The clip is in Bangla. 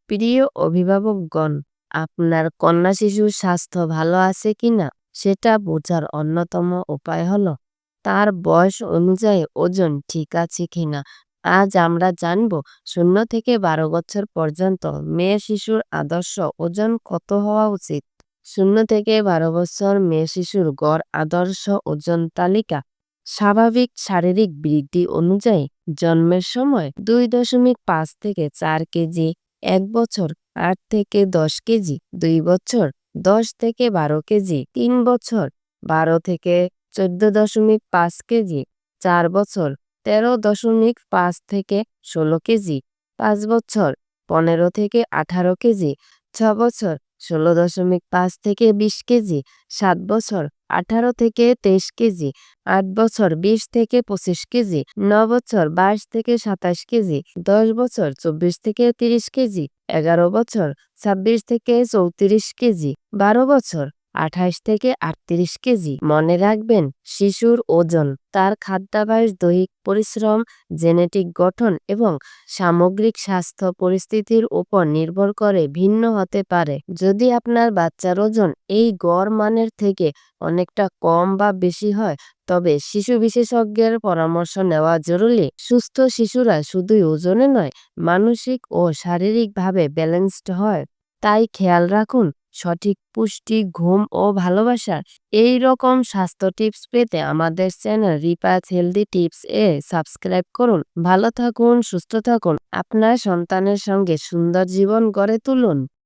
প্রিয় অভিভাবকগণ, আপনার কন্যা শিশুর স্বাস্থ্য ভালো আছে কিনা সেটা বোঝার অন্যতম উপায় হলো তার বয়স অনুযায়ী ওজন ঠিক আছে কিনা। আজ আমরা জানব 0 থেকে 12 বছর পর্যন্ত মেয়ে শিশুর আদর্শ ওজন কত হওয়া উচিত। 0 থেকে 12 বছর মেয়ে শিশুর গড় আদর্শ ওজন তালিকা। স্বাভাবিক শারীরিক বৃদ্ধি অনুযায়ী জন্মের সময় 2.5 থেকে 4 কেজি, 1 বছর 8 থেকে 10 কেজি, 2 বছর 10 থেকে 12 কেজি, 3 বছর 12 থেকে 14.5 কেজি, 4 বছর 13.5 থেকে 16 কেজি, 5 বছর 15 থেকে 18 কেজি, 6 বছর 16.5 থেকে 20 কেজি, 7 বছর 18 থেকে 23 কেজি, 8 বছর 20 থেকে 25 কেজি, 9 বছর 22 থেকে 27 কেজি, 10 বছর 24 থেকে 30 কেজি, 11 বছর 26 থেকে 34 কেজি, 12 বছর 28 থেকে 38 কেজি। মনে রাখবেন, শিশুর ওজন তার খাদ্যাভ্যাস, দৈহিক পরিশ্রম, জেনেটিক গঠন এবং সামগ্রিক স্বাস্থ্য পরিস্থিতির উপর নির্ভর করে ভিন্ন হতে পারে। যদি আপনার বাচ্চার ওজন এই গড় মানের থেকে অনেকটা কম বা বেশি হয়, তবে শিশু বিশেষজ্ঞের পরামর্শ নেওয়া জরুরি। সুস্থ শিশুরা শুধুই ওজনে নয়, মানসিক ও শারীরিকভাবে ব্যালেন্সড হয়। তাই খেয়াল রাখুন সঠিক পুষ্টি, ঘুম ও ভালোবাসা। এই রকম স্বাস্থ্য টিপস পেতে আমাদের চ্যানেল রিপাথ হেলদি টিপস এ সাবস্ক্রাইব করুন। ভালো থাকুন, সুস্থ থাকুন, আপনার সন্তানের সঙ্গে সুন্দর জীবন গড়ে তুলুন।